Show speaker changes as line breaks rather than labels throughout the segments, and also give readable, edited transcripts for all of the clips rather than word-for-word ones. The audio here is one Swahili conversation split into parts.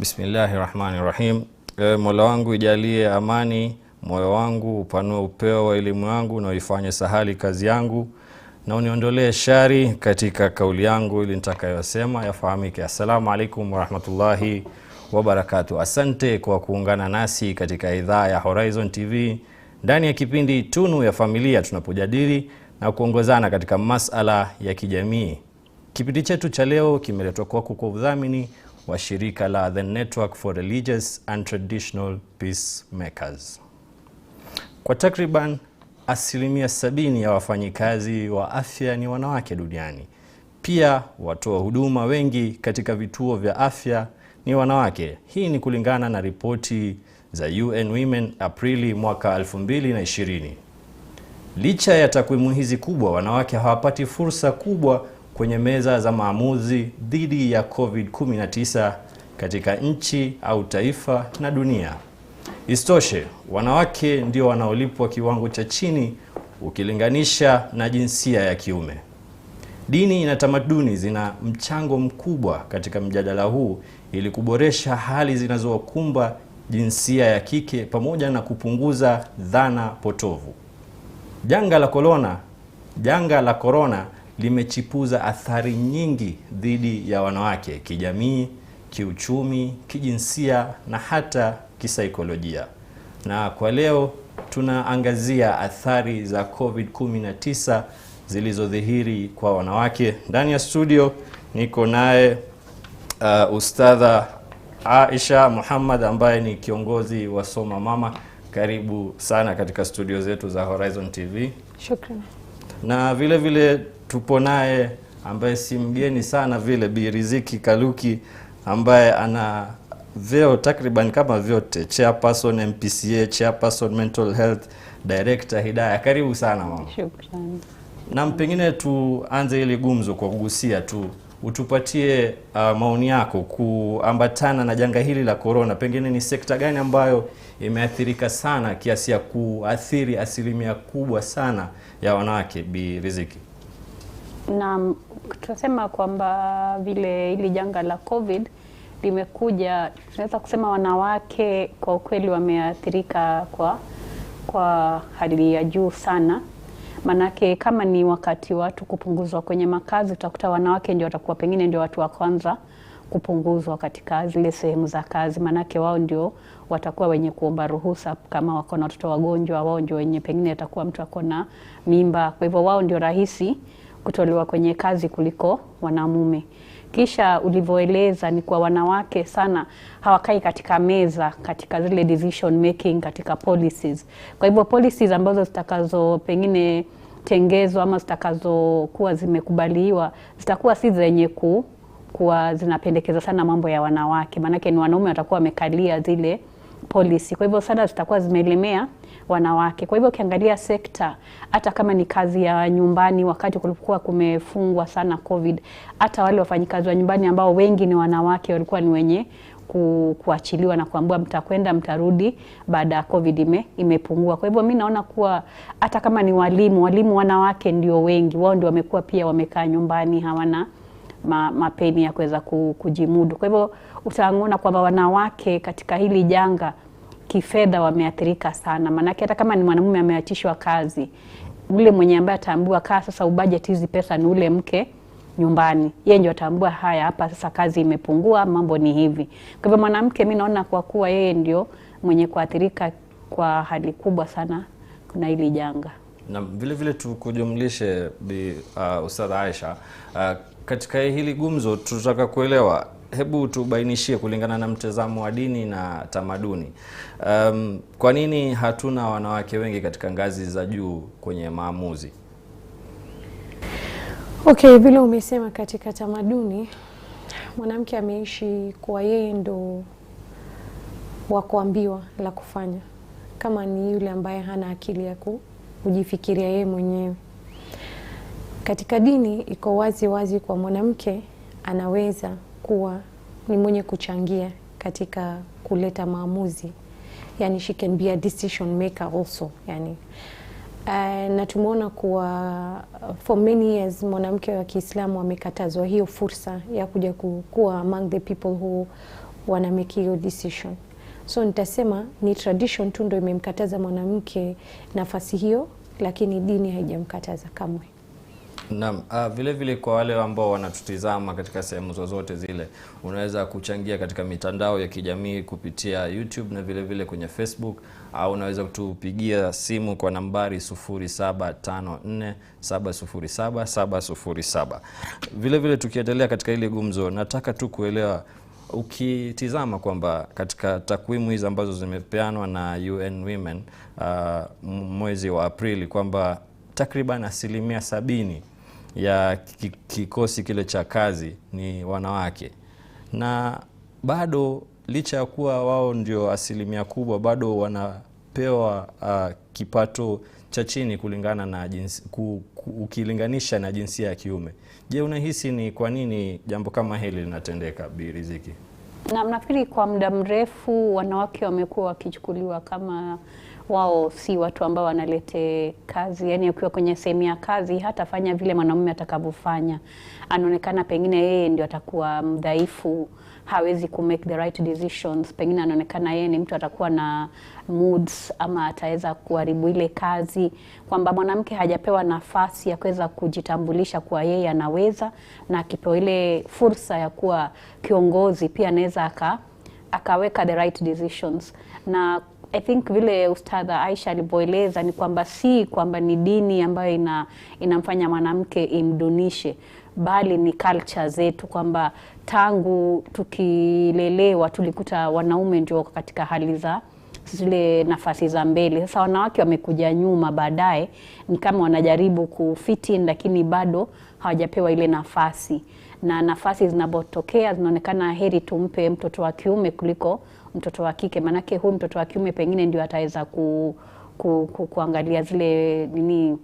Bismillahirrahmanirrahim. Mola wangu ijalie amani moyo wangu, upanue upeo wa elimu yangu na uifanye sahali kazi yangu, na uniondolee shari katika kauli yangu ili nitakayosema yafahamike. Assalamu alaikum warahmatullahi wabarakatuh. Asante kwa kuungana nasi katika idhaa ya Horizon TV ndani ya kipindi Tunu ya Familia, tunapojadili na kuongozana katika masala ya kijamii. Kipindi chetu cha leo kimeletwa kwako kwa udhamini wa shirika la The Network for Religious and Traditional Peacemakers. Kwa takriban 70% ya wafanyikazi wa afya ni wanawake duniani. Pia watoa huduma wengi katika vituo vya afya ni wanawake. Hii ni kulingana na ripoti za UN Women Aprili mwaka 2020. Licha ya takwimu hizi kubwa, wanawake hawapati fursa kubwa kwenye meza za maamuzi dhidi ya Covid-19 katika nchi au taifa na dunia. Isitoshe, wanawake ndio wanaolipwa kiwango cha chini ukilinganisha na jinsia ya kiume. Dini na tamaduni zina mchango mkubwa katika mjadala huu ili kuboresha hali zinazowakumba jinsia ya kike pamoja na kupunguza dhana potovu. Janga la corona limechipuza athari nyingi dhidi ya wanawake, kijamii, kiuchumi, kijinsia na hata kisaikolojia. Na kwa leo tunaangazia athari za Covid-19 zilizodhihiri kwa wanawake. Ndani ya studio niko naye Ustadha Aisha Mohammed ambaye ni kiongozi wa Soma Mama. Karibu sana katika studio zetu za Horizon TV.
Shukrani.
Na vile vile tupo naye ambaye si mgeni sana vile, Bi Riziki Kaluki ambaye ana vyeo takriban kama vyote: chairperson MPCA, chairperson mental health, director Hidayah. Karibu sana mama.
Shukrani.
Na pengine tuanze ile gumzo kwa kugusia tu, utupatie maoni yako kuambatana na janga hili la corona. Pengine ni sekta gani ambayo imeathirika sana kiasi ya kuathiri asilimia kubwa sana ya wanawake, Bi Riziki?
Na tunasema kwamba vile ili janga la Covid limekuja, tunaweza kusema wanawake kwa ukweli wameathirika kwa hali ya juu sana. Manake kama ni wakati watu kupunguzwa kwenye makazi, utakuta wanawake ndio watakuwa pengine ndio watu wa kwanza kupunguzwa katika zile sehemu za kazi. Manake wao ndio watakuwa wenye kuomba ruhusa kama wako na watoto wagonjwa, wao ndio wenye pengine atakuwa mtu ako na mimba. Kwa hivyo wao ndio rahisi kutolewa kwenye kazi kuliko wanamume. Kisha ulivyoeleza ni kwa wanawake sana hawakai katika meza, katika zile decision making, katika policies. Kwa hivyo policies ambazo zitakazo pengine tengezwa ama zitakazo kuwa zimekubaliwa zitakuwa si zenye kuwa zinapendekeza sana mambo ya wanawake. Manake ni wanaume watakuwa wamekalia zile policy. Kwa hivyo sana zitakuwa zimelemea wanawake. Kwa hivyo ukiangalia sekta, hata kama ni kazi ya nyumbani, wakati kulikuwa kumefungwa sana Covid, hata wale wafanyikazi wa nyumbani ambao wengi ni wanawake walikuwa ni wenye kuachiliwa na kuambiwa mtakwenda mtarudi baada ya Covid imepungua. Kwa hivyo mimi naona kuwa hata kama ni walimu wanawake ndio wengi, wao ndio wamekuwa pia wamekaa nyumbani, hawana mapeni ya kuweza kujimudu. Kwa hivyo utaona kwamba wanawake katika hili janga kifedha wameathirika sana. Manake hata kama ni mwanamume ameachishwa kazi, ule mwenye ambaye ataambiwa sasa ubudget hizi pesa ni ule mke nyumbani, yeye ndio ataambiwa haya hapa sasa kazi imepungua, mambo ni hivi. Kwa hivyo mwanamke mimi naona kwa kuwa yeye ndio mwenye kuathirika kwa hali kubwa sana kuna hili janga.
Na vile vile tukujumlishe Bi Ustadha Aisha, katika hili gumzo tutaka kuelewa, hebu tubainishie kulingana na mtazamo wa dini na tamaduni, kwa nini hatuna wanawake wengi katika ngazi za juu kwenye maamuzi?
Okay, vile umesema katika tamaduni mwanamke ameishi kwa yeye ndo wa kuambiwa la kufanya, kama ni yule ambaye hana akili ya kujifikiria yeye mwenyewe. Katika dini iko wazi kwa mwanamke anaweza kuwa ni mwenye kuchangia katika kuleta maamuzi, yani she can be a decision maker also, yani na tumeona kuwa for many years mwanamke wa Kiislamu amekatazwa hiyo fursa ya kuja kuwa among the people who wana make hiyo decision. So nitasema ni tradition tu ndio imemkataza mwanamke nafasi hiyo, lakini dini haijamkataza kamwe.
Naam, vile vile kwa wale ambao wanatutizama katika sehemu zozote zile, unaweza kuchangia katika mitandao ya kijamii kupitia YouTube na vile vile kwenye Facebook, au unaweza kutupigia simu kwa nambari 0754707707. Vile vile tukiendelea katika ile gumzo, nataka tu kuelewa, ukitizama kwamba katika takwimu hizi ambazo zimepeanwa na UN Women mwezi wa Aprili, kwamba takriban 70% ya kikosi kile cha kazi ni wanawake, na bado licha ya kuwa wao ndio 10% kubwa, bado wanapewa kipato cha chini kulingana na ukilinganisha na jinsia ya kiume. Je, unahisi ni kwa nini jambo kama hili linatendeka, Bi Riziki?
Na nafikiri kwa muda mrefu wanawake wamekuwa wakichukuliwa kama wao si watu ambao wanalete kazi. Yani ukiwa kwenye sehemu ya kazi, hatafanya vile mwanamume atakavyofanya. Anaonekana pengine yeye ndio atakuwa mdhaifu, hawezi ku make the right decisions. Pengine anaonekana yeye ni mtu atakuwa na moods, ama ataweza kuharibu ile kazi, kwamba mwanamke hajapewa nafasi ya kuweza kujitambulisha kwa yeye anaweza, na akipewa ile fursa ya kuwa kiongozi pia anaweza akaweka the right decisions. Na I think vile Ustadha Aisha alipoeleza ni kwamba si kwamba ni dini ambayo inamfanya mwanamke imdunishe, bali ni culture zetu, kwamba tangu tukilelewa tulikuta wanaume ndio katika hali za zile nafasi za mbele. Sasa wanawake wamekuja nyuma baadaye, ni kama wanajaribu kufit in, lakini bado hawajapewa ile nafasi. Na nafasi zinapotokea zinaonekana heri tumpe mtoto wa kiume kuliko mtoto wa kike, manake huyu mtoto wa kiume pengine ndio ataweza kuangalia zile nini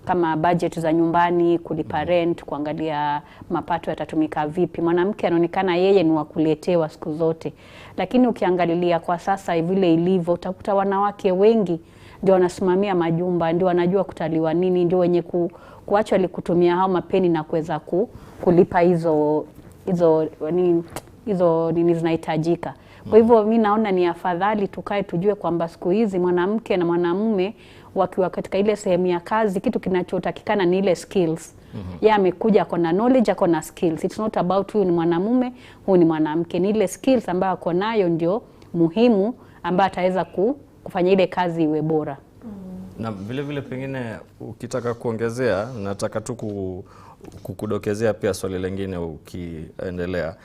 kama budget za nyumbani, kulipa rent, kuangalia mapato yatatumika vipi. Mwanamke anaonekana yeye ni wa kuletewa siku zote. Lakini ukiangalilia kwa sasa vile ilivyo, utakuta wanawake wengi ndio wanasimamia majumba, ndio wanajua kutaliwa nini, ndio wenye kuachwa kutumia hao mapeni na kuweza kulipa hizo nini zinahitajika. Kwa hivyo mimi naona ni afadhali tukae tujue kwamba siku hizi mwanamke na mwanamume wakiwa katika ile sehemu ya kazi, kitu kinachotakikana ni ile skills. Yeye amekuja ako na knowledge, ako na skills. It's not about huyu ni mwanamume, huyu ni mwanamke. Ni ile skills ambayo ako nayo ndio muhimu, ambayo ataweza kufanya ile kazi iwe bora.
Na vile vile pengine ukitaka kuongezea, nataka tu kukudokezea pia swali lingine ukiendelea.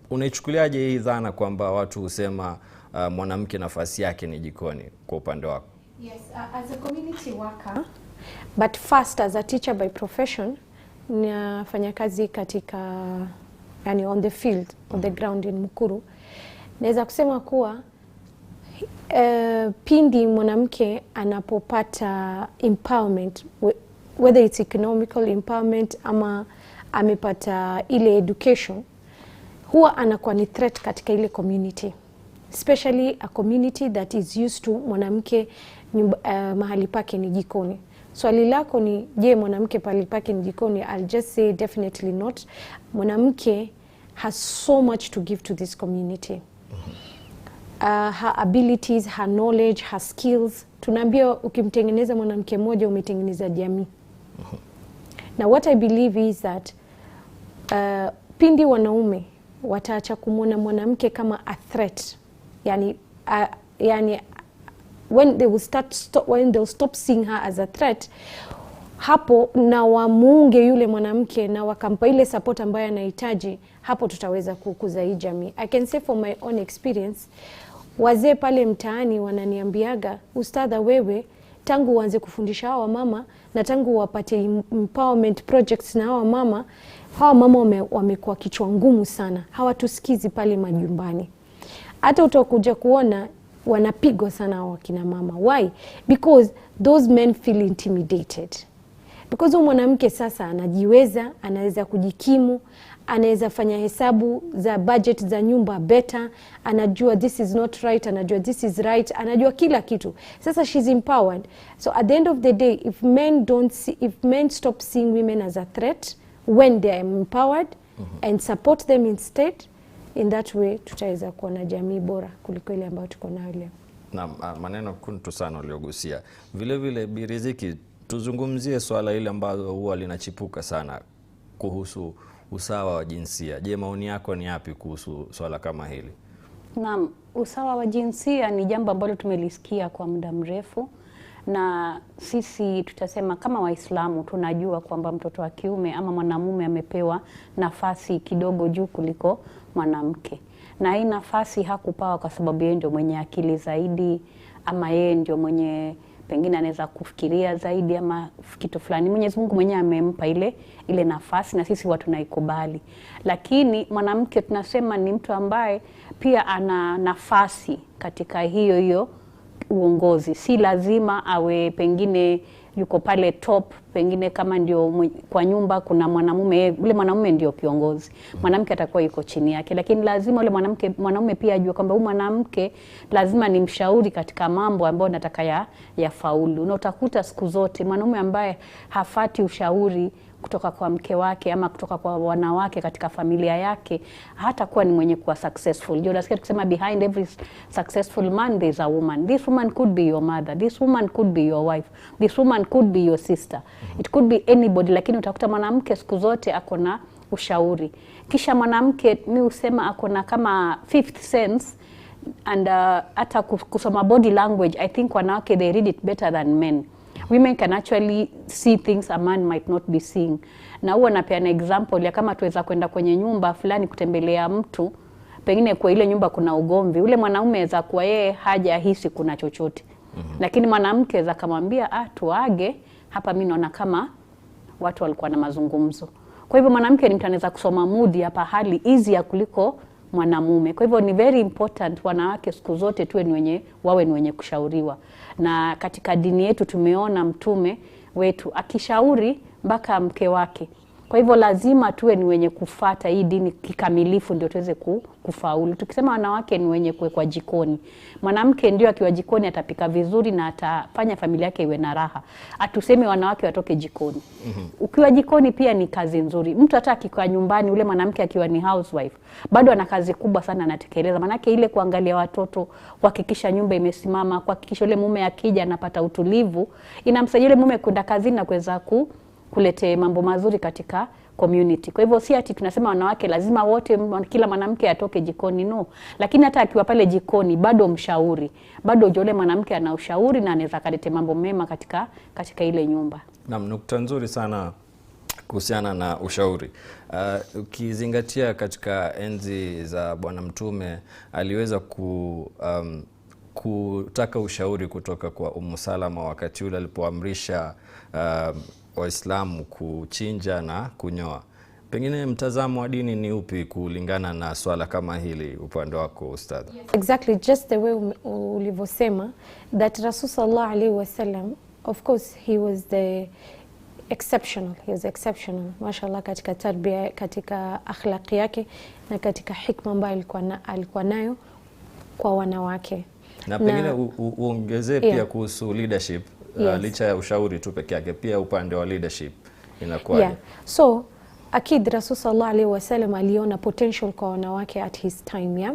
Unaichukuliaje hii dhana kwamba watu husema mwanamke nafasi yake ni jikoni kwa upande wako?
Yes, as a community worker, but first as a teacher by profession, nafanya kazi katika yani on the field, on the ground in Mukuru. Naweza kusema kuwa pindi mwanamke anapopata empowerment, whether it's economical empowerment ama amepata ile education, huwa anakuwa ni threat katika ile community, especially a community that is used to mwanamke mahali pake ni jikoni. Swali lako ni je, mwanamke pale pake ni jikoni? I'll just say definitely not. Mwanamke has so much to give to this community. Her abilities, her knowledge, her skills. Tunaambia ukimtengeneza mwanamke mmoja umetengeneza jamii. Now what I believe is that pindi wanaume wataacha kumwona mwanamke kama a threat, yani when they will stop seeing her as a threat, hapo na wamuunge yule mwanamke na wakampa ile support ambayo anahitaji, hapo tutaweza kukuza hii jamii. I can say for my own experience, wazee pale mtaani wananiambiaga, Ustadha, wewe tangu uanze kufundisha hawa mama na tangu wapate empowerment projects na hawa mama wamekuwa kichwa ngumu sana, hawatusikizi pale majumbani. Hata utakuja kuona wanapigwa sana hawa kina mama. Why? Because those men feel intimidated. Because mwanamke sasa anajiweza, anaweza kujikimu, anaweza fanya hesabu za budget za nyumba better, anajua this is not right, anajua this is right, anajua kila kitu. Sasa she's empowered. So at the end of the day, if men stop seeing women as a threat when they are empowered and support them instead, In that way tutaweza kuwa na jamii bora kuliko ile ambayo tuko nayo leo.
Na maneno kuntu sana uliogusia. Vile vile Bi Riziki, tuzungumzie swala ile ambalo huwa linachipuka sana kuhusu usawa wa jinsia. Je, maoni yako ni yapi kuhusu swala kama hili?
Naam, usawa wa jinsia ni jambo ambalo tumelisikia kwa muda mrefu, na sisi tutasema kama Waislamu tunajua kwamba mtoto wa kiume ama mwanamume amepewa nafasi kidogo juu kuliko mwanamke. Na hii nafasi hakupawa kwa sababu yeye ndio mwenye akili zaidi, ama yeye ndio mwenye pengine anaweza kufikiria zaidi ama kitu fulani. Mwenyezi Mungu mwenyewe amempa ile nafasi na sisi watu tunaikubali. Lakini mwanamke tunasema ni mtu ambaye pia ana nafasi katika hiyo uongozi. Si lazima awe pengine yuko pale top, pengine kama ndio kwa nyumba kuna mwanamume, yule mwanamume ndio kiongozi, mwanamke atakuwa yuko chini yake. Lakini lazima yule mwanamume pia ajue kwamba huyu mwanamke lazima ni mshauri katika mambo ambayo nataka yafaulu. Na utakuta siku zote mwanamume ambaye hafati ushauri kutoka kwa mke wake ama kutoka kwa wanawake katika familia yake, hata kuwa ni mwenye kuwa successful. Ndio nasikia tukisema behind every successful man there is a woman. This woman could be your mother, this woman could be your wife, this woman could be your sister, it could be anybody. Lakini utakuta mwanamke siku zote akona ushauri. Kisha mwanamke mi husema akona kama fifth sense, and hata kusoma body language. I think wanawake they read it better than men. Women can actually see things a man might not be seeing. Na huwa napeana example ya kama tuweza kwenda kwenye nyumba fulani kutembelea mtu, pengine kwa ile nyumba kuna ugomvi, ule mwanaume aweza kuwa yeye hajahisi kuna chochote. Lakini mwanamke aweza kumwambia tuage hapa, mimi naona kama watu walikuwa na mazungumzo. Kwa hivyo mwanamke ni mtu anaweza kusoma mood hapa hali easy ya kuliko mwanamume. Kwa hivyo ni very important wanawake siku zote wawe ni wenye kushauriwa. Na katika dini yetu tumeona mtume wetu akishauri mpaka mke wake. Kwa hivyo lazima tuwe ni wenye kufata hii dini kikamilifu ndio tuweze kufaulu. Tukisema wanawake ni wenye kuwekwa jikoni, mwanamke ndio akiwa jikoni atapika vizuri na atafanya familia yake iwe na raha. Atuseme wanawake watoke jikoni. Ukiwa jikoni pia ni kazi nzuri. Mtu hata akikaa nyumbani, ule mwanamke akiwa ni housewife, bado ana kazi kubwa sana anatekeleza. Manake ile kuangalia watoto, kuhakikisha nyumba imesimama, kuhakikisha yule mume akija anapata utulivu, inamsaidia yule mume kwenda kazini na kuweza kulete mambo mazuri katika community. Kwa hivyo si ati tunasema wanawake lazima wote kila mwanamke atoke jikoni, no. Lakini hata akiwa pale jikoni bado mshauri. Bado yule mwanamke ana ushauri na anaweza kalete mambo mema katika ile nyumba.
Naam, nukta nzuri sana kuhusiana na ushauri. Ukizingatia katika enzi za Bwana Mtume aliweza kutaka ushauri kutoka kwa Salama wakati ule alipoamrisha Waislamu kuchinja na kunyoa. Pengine mtazamo wa dini ni upi kulingana na swala kama hili upande wako Ustadha?
Exactly, just the way ulivyosema that Rasul sallallahu alaihi wasallam, of course he was exceptional. He was exceptional, mashallah, katika tarbia, katika akhlaqi yake na katika hikma ambayo alikuwa nayo kwa wanawake.
Na pengine uongezee pia kuhusu leadership. Yes. Licha ya ushauri tu peke yake, pia upande wa leadership inakuwa.
So akid Rasul sallallahu alaihi wasallam aliona potential kwa wanawake at his time,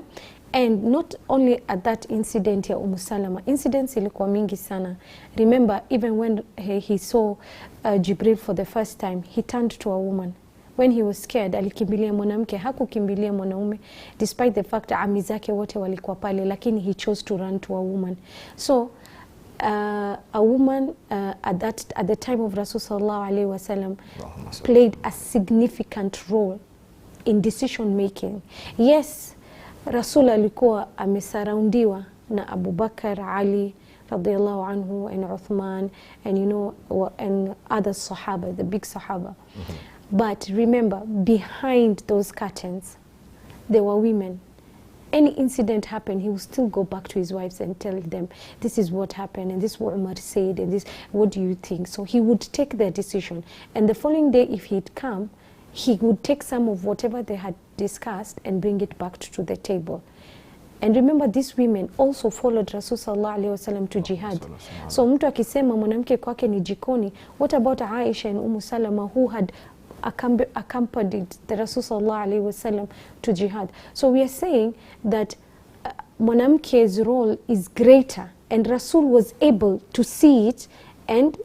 and not only at that incident ya Salama. Incidents ilikuwa mingi sana. Remember, even when he saw Jibril for the first time, he turned to a woman. When he was scared, alikimbilia mwanamke, hakukimbilia mwanaume, despite the fact ami zake wote walikuwa pale, lakini he chose to run to a woman. So a woman at the time of Rasul sallallahu alaihi wasallam played a significant role in decision making. Yes, Rasul alikuwa amesurroundiwa na Abu Bakar, Ali radiyallahu anhu, and Uthman, and and other Sahaba, the big Sahaba. But remember, behind those curtains there were women. Any incident happened, he would still go back to his wives and tell them, this is what happened, and this is what Umar said, and this, what do you think? So he would take their decision. And the following day, if he'd come, he would take some of whatever they had discussed and bring it back to the table. And remember, these women also followed Rasul sallallahu alaihi wasallam to jihad. So mtu akisema mwanamke kwake ni jikoni, what about Aisha and Salama, who had accompanied the Rasul sallallahu alaihi wasallam to jihad. So we are saying that mwanamke's role is greater, and Rasul was able to see it, and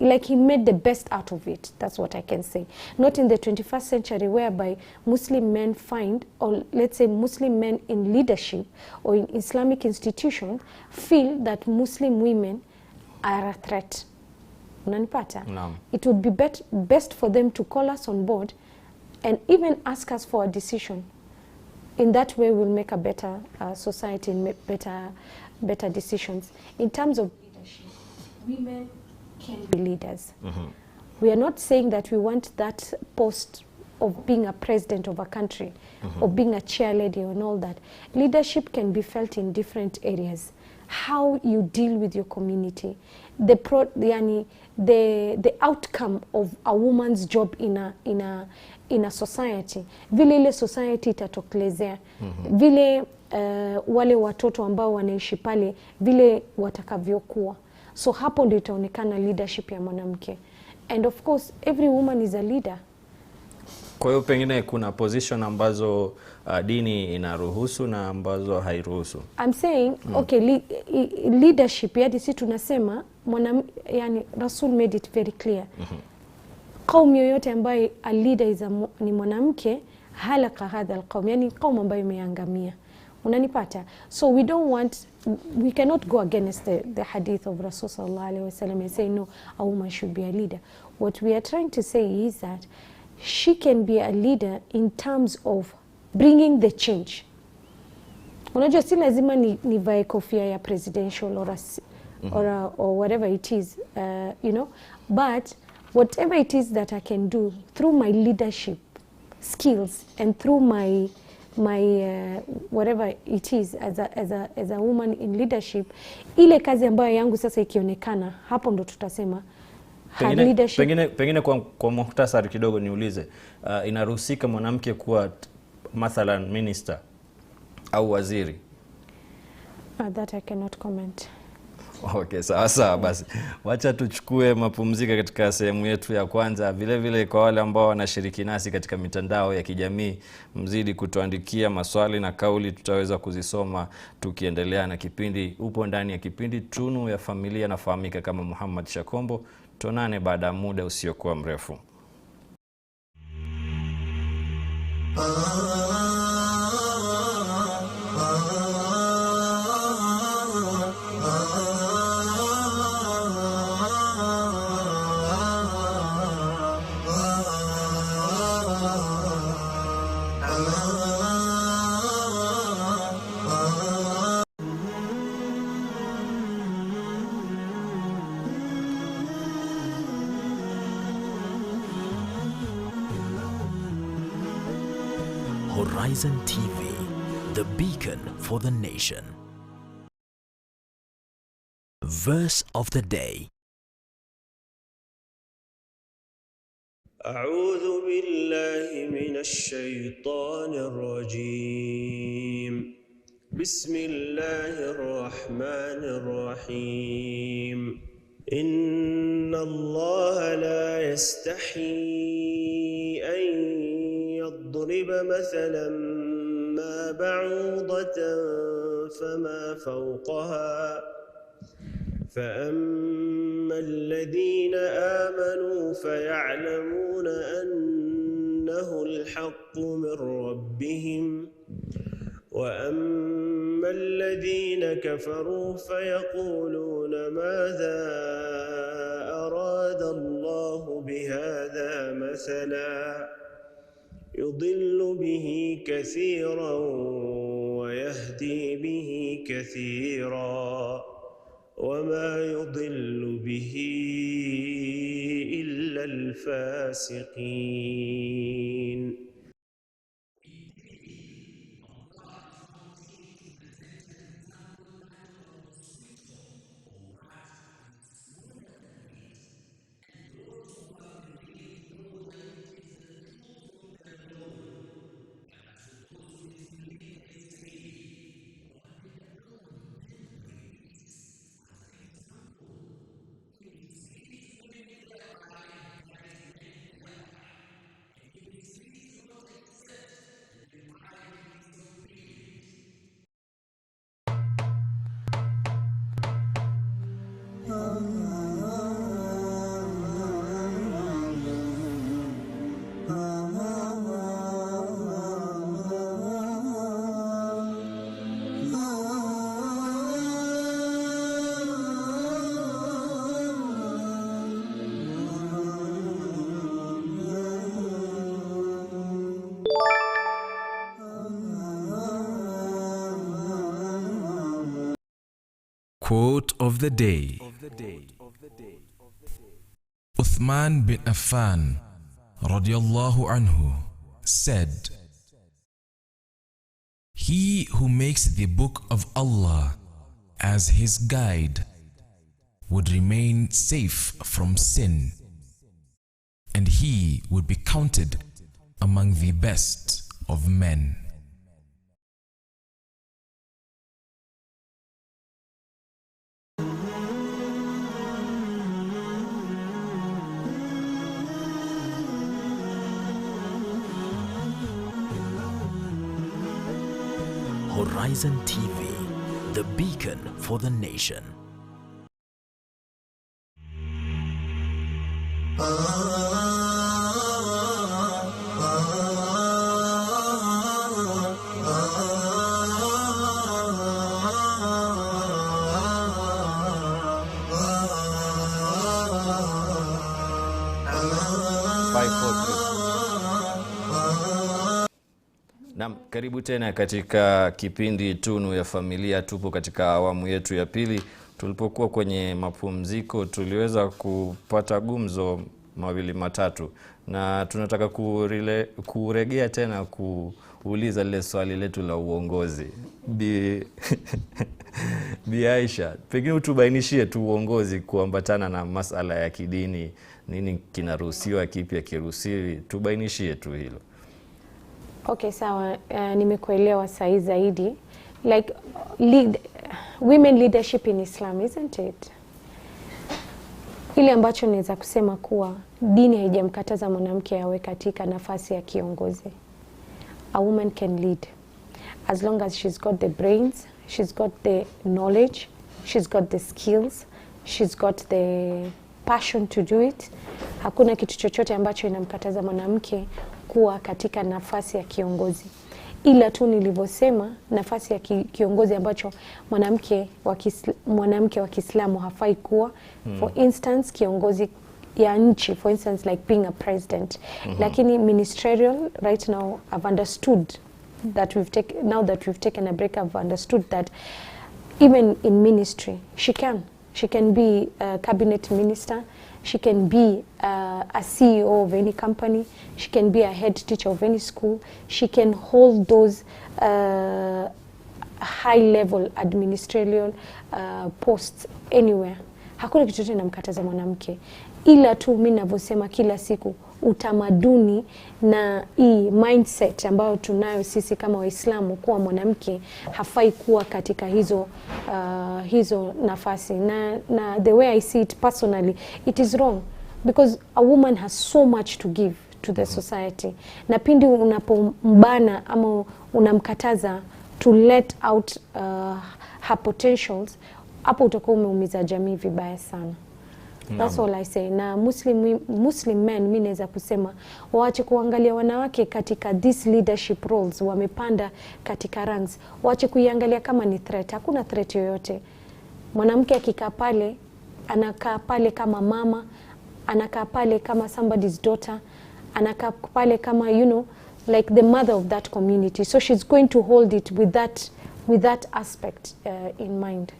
like he made the best out of it. That's what I can say. Not in the 21st century, whereby Muslim men find, or let's say Muslim men in leadership or in Islamic institutions feel that Muslim women are a threat. Unanipata?
No.
It would be best for them to call us on board and even ask us for a decision. In that way, we'll make a better society and make better decisions. In terms of leadership, women can be leaders. Mm-hmm. We are not saying that we want that post of being a president of a country, mm-hmm, or being a chair lady and all that. Leadership can be felt in different areas. How you deal with your community, the outcome of a woman's job in a society, vile ile society itatokelezea, mm-hmm, vile wale watoto ambao wanaishi pale vile watakavyokuwa. So hapo ndio itaonekana leadership ya mwanamke. And of course every woman is a leader.
Kwa hiyo pengine kuna position ambazo dini inaruhusu na ambazo hairuhusu.
I'm saying okay, leadership yani sisi tunasema yani Rasul made it very clear. Kaum yoyote ambaye a leader ni mwanamke, halaka hadha alqaum, yani kaum ambayo imeangamia. Unanipata? So we cannot go against the hadith of Rasul sallallahu alaihi wasallam and say no, a woman should be a leader. What we are trying to say is that she can be a leader in terms of bringing the change. Unajua si lazima nivae kofia ya presidential or whatever it is, you know, but whatever it is that I can do through my leadership skills and through my whatever it is as a woman in leadership, ile kazi ambayo yangu sasa ikionekana, hapo ndo tutasema
pengine kwa muhtasari kidogo niulize, inaruhusika mwanamke kuwa mathalan minister au waziri?
That I cannot comment.
Okay, sawa basi. Wacha tuchukue mapumziko katika sehemu yetu ya kwanza. Vile vile kwa wale ambao wanashiriki nasi katika mitandao ya kijamii, mzidi kutuandikia maswali na kauli, tutaweza kuzisoma tukiendelea na kipindi. Upo ndani ya kipindi Tunu ya Familia, nafahamika kama Mohammed Shakombo. Tuonane baada ya muda usiokuwa mrefu.
Horizon TV, the beacon for the nation. Verse of the day.
أعوذ بالله من الشيطان الرجيم. بسم الله الرحمن الرحيم. إن الله لا يستحي أن يضرب مثلا ما بعوضة فما فوقها، فأما الذين آمنوا فيعلمون أنه الحق من ربهم، وأما الذين كفروا فيقولون ماذا أراد الله بهذا مثلا، يضل به كثيرا ويهدي به كثيرا، وما يضل به إلا الفاسقين.
Quote of the day. Uthman bin Affan radiyallahu anhu said, "He who makes the book of Allah as his guide would remain safe from sin, and he would be counted among the best of men."
Horizon TV, the beacon for the nation.
Naam, karibu tena katika kipindi Tunu ya Familia. Tupo katika awamu yetu ya pili. Tulipokuwa kwenye mapumziko tuliweza kupata gumzo mawili matatu, na tunataka kuregea tena kuuliza lile swali letu la uongozi. Bi Aisha, pengine utubainishie tu uongozi kuambatana na masala ya kidini, nini kinaruhusiwa, kipi hakiruhusiwi, tubainishie tu hilo.
Okay, sawa. Nimekuelewa sahi zaidi. Like women leadership in Islam, isn't it? Ile ambacho naweza kusema kuwa dini haijamkataza mwanamke awe katika nafasi ya kiongozi. A woman can lead as long as she's got the brains, she's got the knowledge, she's got the skills, she's got the passion to do it. Hakuna kitu chochote ambacho inamkataza mwanamke kuwa katika nafasi ya kiongozi. Ila tu nilivyosema, nafasi ya kiongozi ambacho mwanamke wa Kiislamu hafai kuwa. For instance, kiongozi ya nchi, for instance like being a president. Lakini ministerial, right now I've understood that now that we've taken a break, I've understood that even in ministry she can be a cabinet minister, she can be a CEO of any company, she can be a head teacher of any school, she can hold those high level administrative posts anywhere. Hakuna kitu chochote namkataza mwanamke, ila tu mimi ninavyosema kila siku, utamaduni na hii mindset ambayo tunayo sisi kama Waislamu kuwa mwanamke hafai kuwa katika hizo nafasi, na the way I see it personally, it is wrong because a woman has so much to give to the society. Na pindi unapombana ama unamkataza to let out her potentials, hapo utakuwa umeumiza jamii vibaya sana. That's all I say. Na Muslim men, mimi naweza kusema waache kuangalia wanawake katika these leadership roles, wamepanda katika ranks, waache kuiangalia kama ni threat. Hakuna threat yoyote. Mwanamke akikaa pale, anakaa pale kama mama, anakaa pale kama somebody's daughter, anakaa pale kama like the mother of that community, so she's going to hold it with that aspect in mind.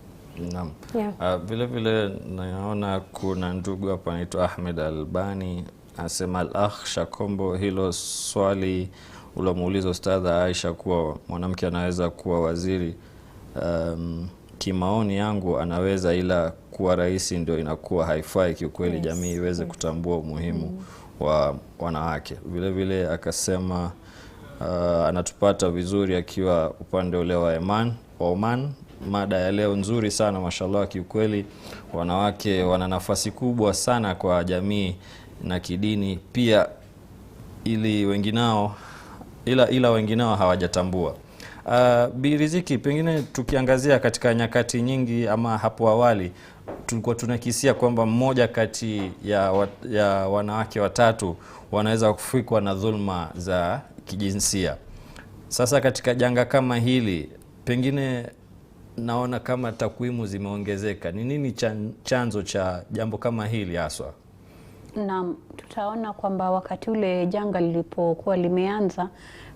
Naam.
Yeah.
Vile vile naona kuna ndugu hapa anaitwa Ahmed Albani asema al-akh Shakombo, hilo swali ulomuuliza Ustadha Aisha kuwa mwanamke anaweza kuwa waziri, kimaoni yangu anaweza, ila kuwa rais ndio inakuwa haifai kiukweli. Yes. Jamii iweze kutambua umuhimu wa wanawake. Vile vile akasema anatupata vizuri akiwa upande ule wa Oman. Mada ya leo nzuri sana mashallah, kiukweli wanawake wana nafasi kubwa sana kwa jamii na kidini pia, ila wengineo hawajatambua. Bi Riziki, pengine tukiangazia katika nyakati nyingi ama hapo awali tulikuwa tunakisia kwamba mmoja kati ya wanawake watatu wanaweza kufikwa na dhulma za kijinsia. Sasa katika janga kama hili, pengine naona kama takwimu zimeongezeka. Ni nini chanzo cha jambo kama hili haswa?
Naam, tutaona kwamba wakati ule janga lilipokuwa limeanza,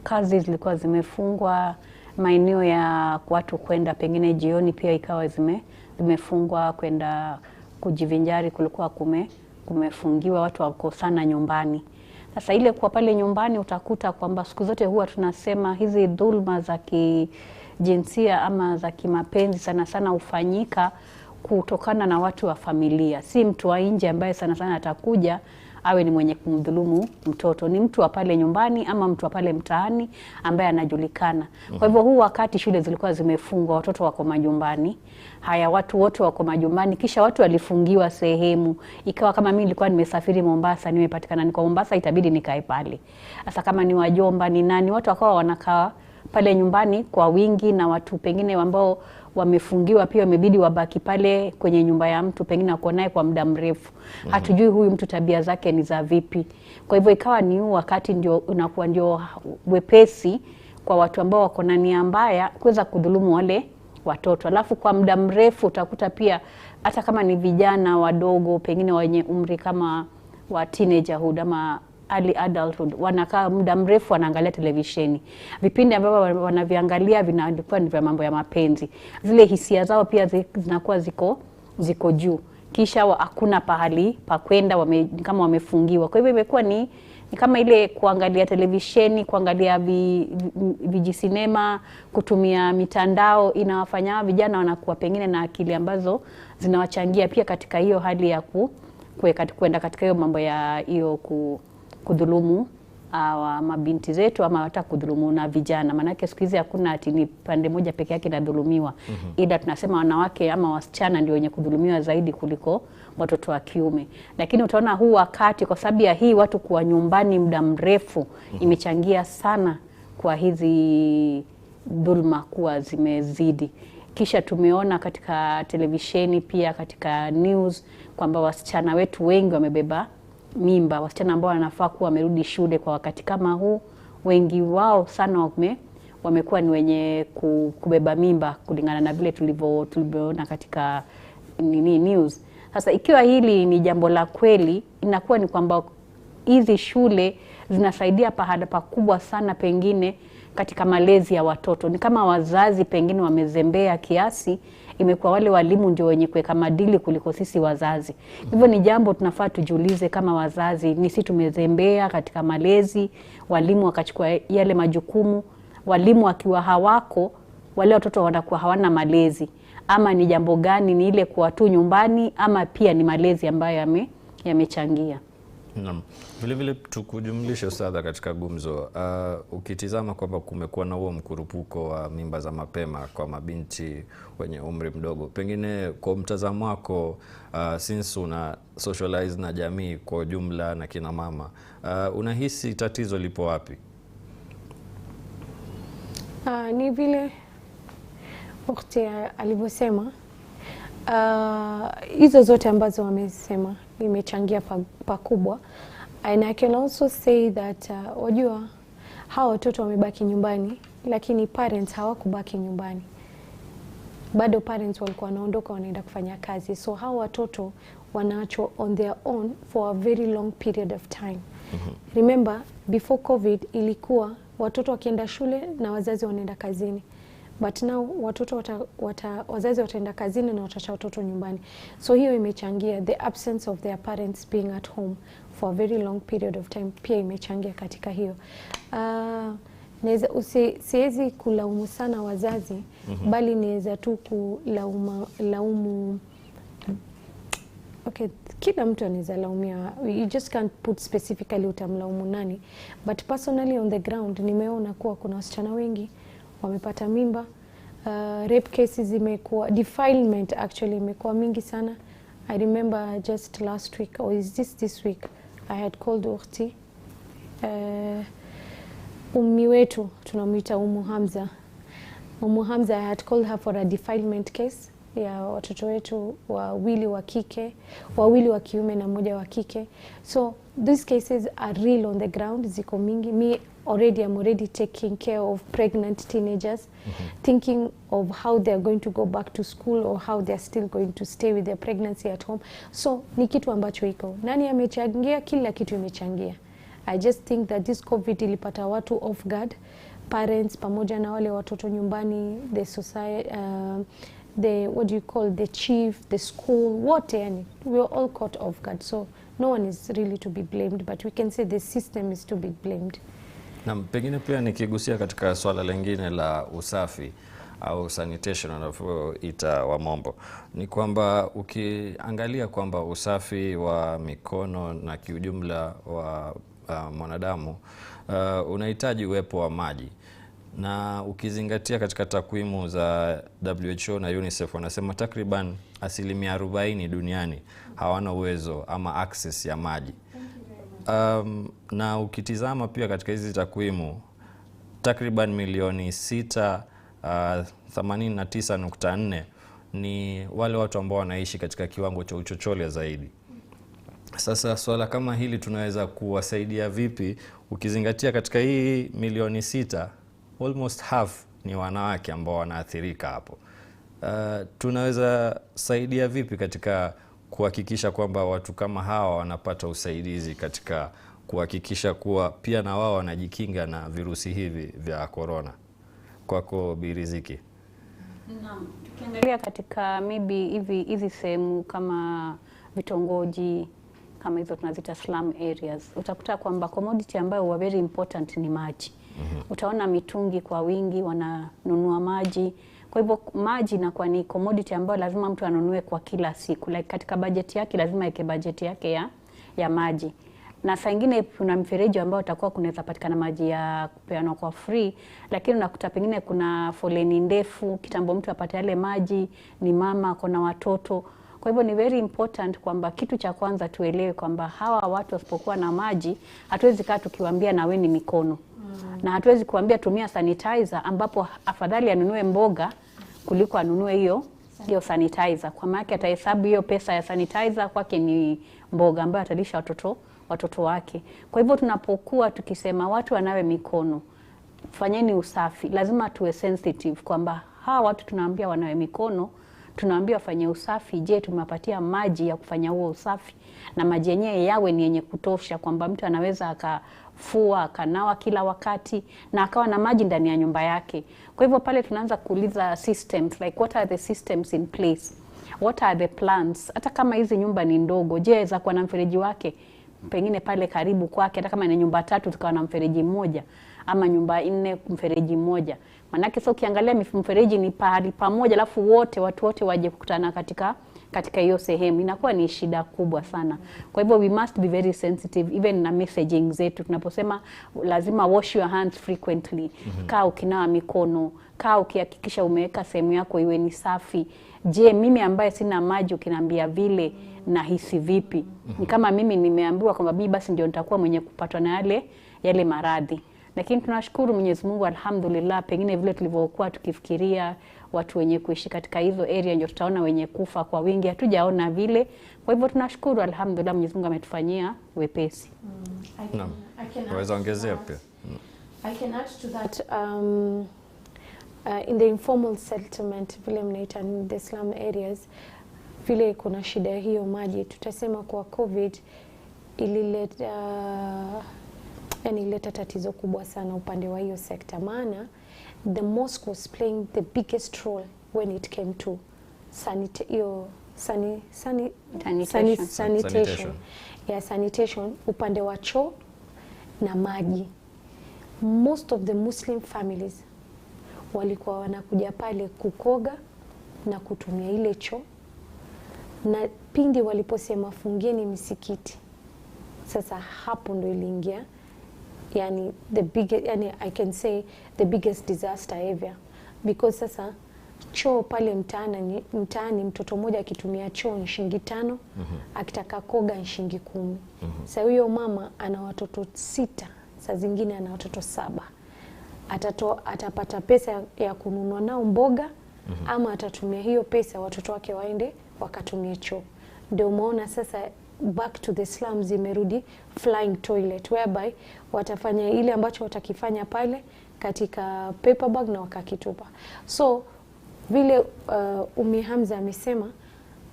kazi zilikuwa zimefungwa, maeneo ya watu kwenda pengine jioni pia ikawa limefungwa kwenda kujivinjari, kulikuwa kumefungiwa, watu wako sana nyumbani. Sasa ile kwa pale nyumbani utakuta kwamba siku zote huwa tunasema hizi dhulma za kijinsia ama za kimapenzi sana sana hufanyika kutokana na watu wa familia. Si mtu wa nje ambaye sana sana atakuja awe ni mwenye kumdhulumu mtoto. Ni mtu wa pale nyumbani ama mtu wa pale mtaani ambaye anajulikana. Kwa hivyo huu wakati shule zilikuwa zimefungwa, watoto wako majumbani. Haya, watu wote wako majumbani, kisha watu walifungiwa sehemu. Ikawa kama mimi nilikuwa nimesafiri Mombasa, nimepatikana niko Mombasa, itabidi nikae pale. Sasa kama ni wajomba ni nani, watu wakawa wanakaa pale nyumbani kwa wingi, na watu pengine ambao wamefungiwa pia wamebidi wabaki pale kwenye nyumba ya mtu, pengine wako naye kwa muda mrefu. Hatujui huyu mtu tabia zake ni za vipi. Kwa hivyo ikawa ni wakati ndio unakuwa ndio wepesi kwa watu ambao wako na nia mbaya kuweza kudhulumu wale watoto. Alafu kwa muda mrefu utakuta pia hata kama ni vijana wadogo pengine wenye umri kama wa teenagerhood ama early adulthood, wanakaa muda mrefu wanaangalia televisheni. Vipindi ambavyo wanaviangalia vinakuwa ni vya mambo ya mapenzi. Zile hisia zao pia zinakuwa ziko juu. Kisha hakuna pahali pa kwenda, kama wamefungiwa. Kwa hivyo imekuwa ni kama ile kuangalia televisheni, kuangalia vijisinema, kutumia mitandao, inawafanya vijana wanakuwa pengine na akili ambazo zinawachangia pia katika hiyo hali ya kwenda katika hiyo mambo ya hiyo kudhulumu mabinti zetu ama hata kudhulumu na vijana. Manake siku hizi hakuna ati ni pande moja peke yake inadhulumiwa. Ila tunasema wanawake ama wasichana ndio wenye kudhulumiwa zaidi kuliko watoto wa kiume. Lakini utaona huu wakati kwa sababu ya hii watu kuwa nyumbani muda mrefu imechangia sana kwa hizi dhulma kuwa zimezidi. Kisha tumeona katika televisheni pia katika news kwamba wasichana wetu wengi wamebeba mimba. Wasichana ambao wanafaa kuwa wamerudi shule kwa wakati kama huu, wengi wao sana wamekuwa ni wenye kubeba mimba kulingana na vile tulivyoona katika news. Sasa ikiwa hili ni jambo la kweli, inakuwa ni kwamba hizi shule zinasaidia pahala pakubwa sana pengine katika malezi ya watoto. Ni kama wazazi pengine wamezembea kiasi, imekuwa wale walimu ndio wenye kuweka madili kuliko sisi wazazi. Hivyo ni jambo tunafaa tujiulize kama wazazi, ni sisi tumezembea katika malezi, walimu wakachukua yale majukumu, walimu wakiwa hawako, wale watoto wanakuwa hawana malezi, ama ni jambo gani, ni ile kuwa tu nyumbani ama pia ni malezi ambayo yamechangia.
Naam. Vile vile tukujumlisha Ustadha katika gumzo, ukitizama kwamba kumekuwa na huo mkurupuko wa mimba za mapema kwa mabinti wenye umri mdogo, pengine kwa mtazamo wako, since una socialize na jamii kwa jumla na kina mama, unahisi tatizo lipo wapi?
Ni vile wakati alivyosema, hizo zote ambazo wamesema imechangia pakubwa. And I can also say that wajua hawa watoto wamebaki nyumbani, lakini parents hawakubaki nyumbani. Bado parents walikuwa wanaondoka wanaenda kufanya kazi. So hawa watoto wanaachwa on their own for a very long period of time. Remember, before COVID ilikuwa watoto wakienda shule na wazazi wanaenda kazini. But now watoto wazazi wataenda kazini na wataacha watoto nyumbani. So hiyo imechangia, the absence of their parents being at home for a very long period of time pia imechangia katika hiyo. Siwezi kulaumu sana wazazi, bali niweza tu kulaumu okay, kila mtu anaweza laumia. You just can't put specifically utamlaumu nani. But personally on the ground nimeona kuwa kuna wasichana wengi wamepata mimba. Rape cases imekuwa, defilement actually imekuwa mingi sana. I remember just last week, or is this week, I had called ukhti, ummi wetu tunamuita Ummu Hamza. Ummu Hamza, I had called her for a defilement case ya watoto wetu wawili wa kike, wawili wa kiume na mmoja wa kike. So these cases are real on the ground, ziko mingi. I'm already taking care of pregnant teenagers, thinking of how they're going to go back to school or how they're still going to stay with their pregnancy at home. So ni kitu ambacho iko. Nani amechangia? Kila kitu imechangia. I just think that this COVID ilipata watu off guard, parents pamoja na wale watoto nyumbani, the society, the what do you call the chief, the school, what, yani we are all caught off guard, so no one is really to be blamed, but we can say the system is to be blamed.
Na pengine pia nikigusia katika swala lingine la usafi au sanitation wanavyoita wamombo, ni kwamba ukiangalia kwamba usafi wa mikono na kiujumla wa mwanadamu unahitaji uwepo wa maji, na ukizingatia katika takwimu za WHO na UNICEF wanasema takriban 40% duniani hawana uwezo ama access ya maji. Na ukitizama pia katika hizi takwimu takriban milioni 689.4 ni wale watu ambao wanaishi katika kiwango cha uchochole zaidi. Sasa swala kama hili tunaweza kuwasaidia vipi, ukizingatia katika hii milioni 6 almost half ni wanawake ambao wanaathirika hapo. Tunaweza saidia vipi katika kuhakikisha kwamba watu kama hawa wanapata usaidizi katika kuhakikisha kuwa pia na wao wanajikinga na virusi hivi vya corona? Kwako Bi Riziki.
Naam, tukiangalia katika maybe hizi sehemu kama vitongoji kama hizo tunazita slum areas, utakuta kwamba commodity ambayo huwa very important ni maji. Utaona mitungi kwa wingi, wananunua maji. Kwa hivyo maji inakuwa ni commodity ambayo lazima mtu anunue kwa kila siku. Like katika budget yake lazima yake budget yake ya maji. Na saa nyingine kuna mfereji ambao utakuwa kunaweza patikana maji ya kupeana kwa free, lakini unakuta pengine kuna foleni ndefu, kitambo mtu apate yale maji, ni mama, kuna watoto. Kwa hivyo ni very important kwamba kitu cha kwanza tuelewe kwamba hawa watu wasipokuwa na maji, hatuwezi kaa tukiwaambia naweni mikono. Na hatuwezi kuambia tumia sanitizer, ambapo afadhali anunue mboga kuliko anunue hiyo sanitizer. Kwa maana atahesabu hiyo pesa ya sanitizer kwake ni mboga ambayo atalisha watoto wake. Kwa hivyo tunapokuwa tukisema watu wanawe mikono, fanyeni usafi, lazima tuwe sensitive kwamba hawa watu tunaambia wanawe mikono, tunaambia wafanye usafi. Je, tumewapatia maji ya kufanya huo usafi? Na maji yenyewe yawe ni yenye kutosha kwamba mtu anaweza akafua, akanawa kila wakati na akawa na maji ndani ya nyumba yake. Kwa hivyo pale tunaanza kuuliza systems, like what are the systems in place? What are the plans? Hata kama hizi nyumba ni ndogo, je, za kuwa na mfereji wake pengine pale karibu kwake, hata kama ni nyumba 3 tukawa na mfereji mmoja, ama nyumba 4 mfereji mmoja. Manake sio ukiangalia mfereji ni pahali pamoja alafu watu wote waje kukutana katika hiyo sehemu, inakuwa ni shida kubwa sana. Kwa hivyo we must be very sensitive even na messaging zetu. Tunaposema lazima wash your hands frequently, kaa ukinawa mikono, kaa ukihakikisha umeweka sehemu yako iwe ni safi. Je, mimi ambaye sina maji ukiniambia vile na hisi vipi? Ni kama mimi nimeambiwa kwamba mimi basi ndio nitakuwa mwenye kupatwa na yale maradhi. Lakini tunashukuru Mwenyezi Mungu, alhamdulillah, pengine vile tulivyokuwa tukifikiria watu wenye kuishi katika hizo area ndio tutaona wenye kufa kwa wingi, hatujaona vile. Kwa hivyo tunashukuru, alhamdulillah, Mwenyezi Mungu ametufanyia wepesi.
Naweza ongezea pia.
I can add to that in the informal settlement vile mnaita in the slum areas, vile kuna shida hiyo maji, tutasema kwa COVID ilileta tatizo kubwa sana upande wa hiyo sekta, maana the mosque was playing the biggest role when it came to sanitation. Yeah, sanitation, upande wa choo na maji. Most of the Muslim families walikuwa wanakuja pale kukoga na kutumia ile choo, na pindi waliposema fungeni misikiti, sasa hapo ndo iliingia yani I can say the biggest disaster ever, because sasa choo pale mtaani mtoto mmoja akitumia choo ni shilingi 5, akitaka koga ni shilingi 10. Sasa huyo mama ana watoto 6, saa zingine ana watoto 7. Atapata pesa ya kununua nao mboga, ama atatumia hiyo pesa watoto wake waende wakatumie choo. Ndio umeona sasa back to the slums imerudi flying toilet, whereby watafanya ile ambacho watakifanya pale katika paper bag na wakakitupa. So vile Hamza amesema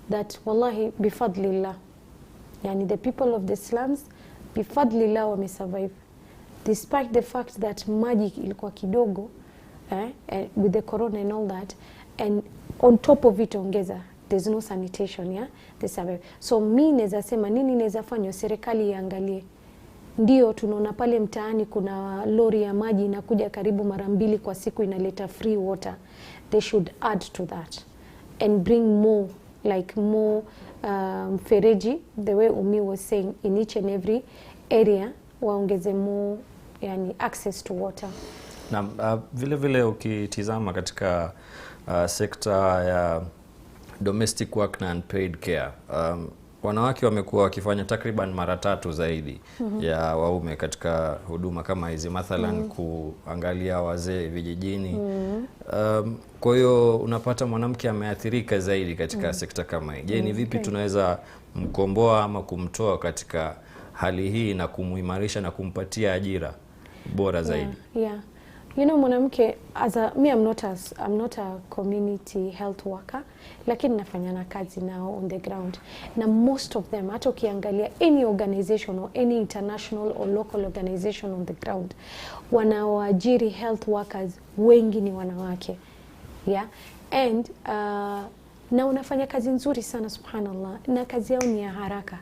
that wallahi bifadlillah, yani the people of the slums bifadlillah wamesurvive despite the fact that maji ilikuwa kidogo with the corona and all that, and on top of it ongeza there's no sanitation, yeah, so mi naweza sema nini naweza fanywa, serikali iangalie. Ndio tunaona pale mtaani kuna lori ya maji inakuja karibu mara 2 kwa siku inaleta free water. They should add to that and bring more, like more fereji, the way Umi was saying, in each and every area waongeze more yani access to water.
Na vile vile ukitizama katika sekta ya domestic work na unpaid care, wanawake wamekuwa wakifanya takriban mara 3 zaidi ya waume katika huduma kama hizi, mathalan kuangalia wazee vijijini. Kwa hiyo unapata mwanamke ameathirika zaidi katika sekta kama hii. Je, ni vipi tunaweza mkomboa ama kumtoa katika hali hii na kumuimarisha na kumpatia ajira bora zaidi?
Yeah. You know, mwanamke, I'm not a community health worker, lakini nafanya na kazi nao on the ground. Na most of them, hata ukiangalia any organization or any international or local organization on the ground, wanaoajiri health workers wengi ni wanawake. Yeah. And na unafanya kazi nzuri sana, subhanallah, na kazi yao ni ya haraka.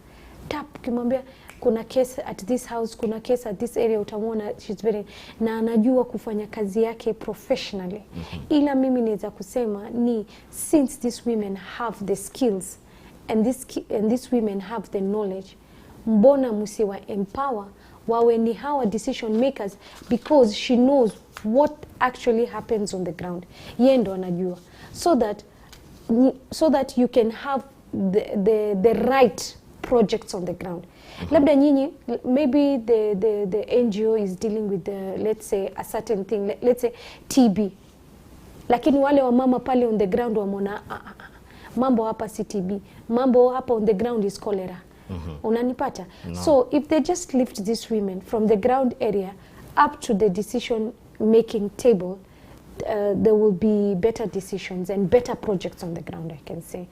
Ukimwambia kuna case at this house, kuna case at this area, utamwona she's very, na anajua kufanya kazi yake professionally. Ila mimi naweza kusema ni since these women have the skills and these women have the knowledge, mbona msiwa empower wawe ni hawa decision makers, because she knows what actually happens on the ground. Yeye ndo anajua, so that you can have the right projects on the ground. Labda nyinyi, maybe the NGO is dealing with let's say a certain thing, let's say TB, lakini wale wa mama pale on the ground wamona mambo hapa si TB, mambo hapa on the ground is cholera. Unanipata? No. So if they just lift these women from the ground area up to the decision making table, there will be better decisions and better projects on the ground, I can say.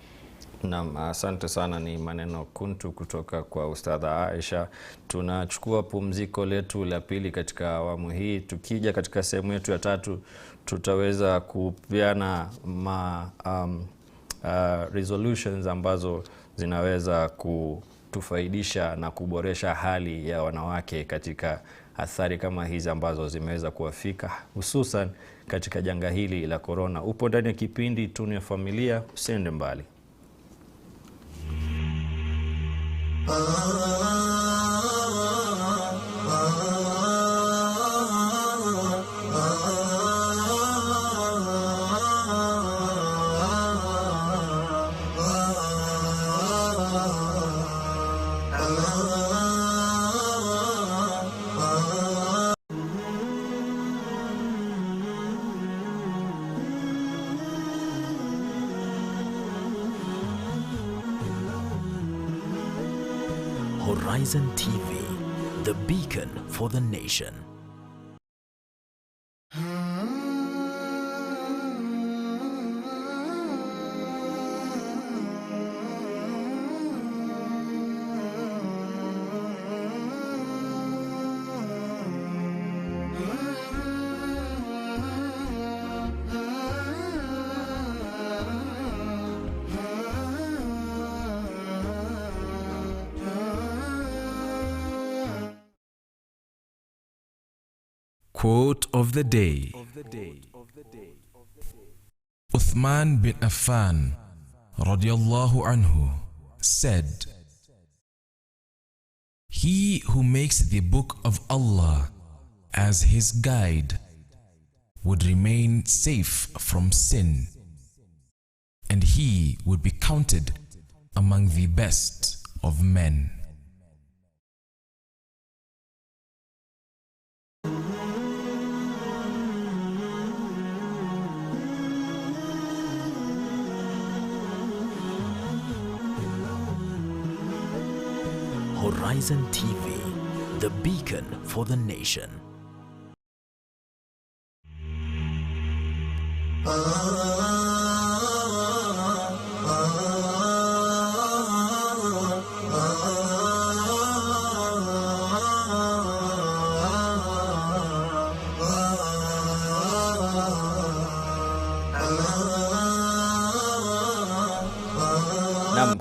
Naam, asante sana. Ni maneno kuntu kutoka kwa Ustadha Aisha. Tunachukua pumziko letu la pili katika awamu hii. Tukija katika sehemu yetu ya 3 tutaweza kupeana resolutions ambazo zinaweza kutufaidisha na kuboresha hali ya wanawake katika athari kama hizi ambazo zimeweza kuwafika, hususan katika janga hili la corona. Upo ndani ya kipindi Tunu ya Familia, usiende mbali.
HorizonTV, the beacon for the nation.
Quote of the day. Uthman bin Affan radiyallahu anhu said, "He who makes the book of Allah as his guide would remain safe from sin, and he would be counted among the best of men."
HorizonTV, the beacon for the nation.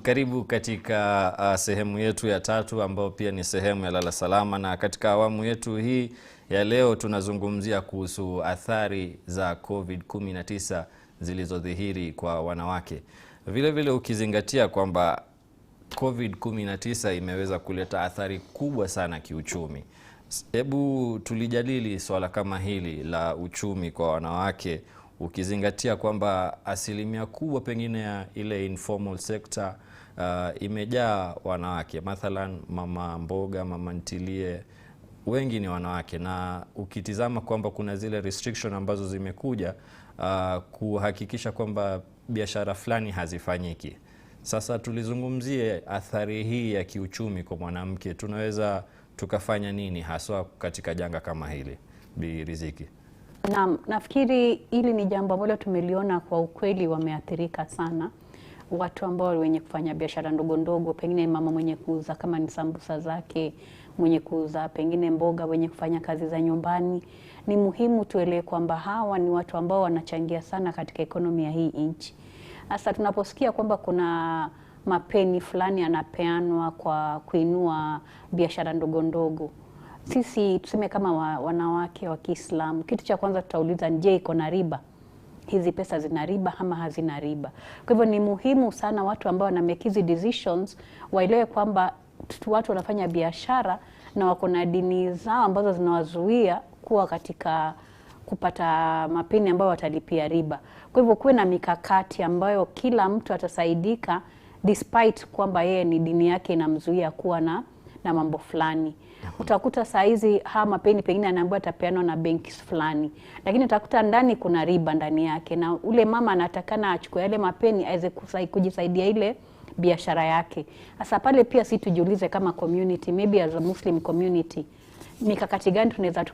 Karibu katika sehemu yetu ya tatu ambayo pia ni sehemu ya lala salama, na katika awamu yetu hii ya leo tunazungumzia kuhusu athari za Covid-19 zilizodhihiri kwa wanawake. Vile vile ukizingatia kwamba Covid-19 imeweza kuleta athari kubwa sana kiuchumi. Hebu tulijadili swala kama hili la uchumi kwa wanawake, ukizingatia kwamba asilimia kubwa pengine ya ile informal sector imejaa wanawake. Mathalan mama mboga, mama ntilie, wengi ni wanawake, na ukitizama kwamba kuna zile restriction ambazo zimekuja kuhakikisha kwamba biashara fulani hazifanyiki. Sasa tulizungumzie athari hii ya kiuchumi kwa mwanamke. Tunaweza tukafanya nini haswa katika janga kama hili, Bi Riziki?
Naam, nafikiri hili ni jambo ambalo tumeliona kwa ukweli wameathirika sana watu ambao wenye kufanya biashara ndogo ndogo, pengine mama mwenye kuuza kama ni sambusa zake, mwenye kuuza pengine mboga, wenye kufanya kazi za nyumbani. Ni muhimu tuelewe kwamba hawa ni watu ambao wanachangia sana katika ekonomi ya hii nchi. Sasa tunaposikia kwamba kuna mapeni fulani yanapeanwa kwa kuinua biashara ndogo ndogo, sisi tuseme kama wanawake wa Kiislamu, kitu cha kwanza tutauliza, je, iko na riba? Hizi pesa zina riba ama hazina riba? Kwa hivyo ni muhimu sana watu ambao wana make hizi decisions waelewe kwamba watu wanafanya biashara na wako na dini zao ambazo zinawazuia kuwa katika kupata mapeni ambayo watalipia riba. Kwa hivyo kuwe na mikakati ambayo kila mtu atasaidika despite kwamba yeye ni dini yake inamzuia kuwa na mambo fulani. Utakuta saa hizi mapeni pengine anaambiwa atapeanwa na benki fulani, lakini utakuta ndani kuna riba ndani yake, na ule mama anatakana achukue yale mapeni aweze kujisaidia ile biashara yake. Sasa pale pia si tujiulize kama community, maybe as a Muslim community, mikakati gani tunaweza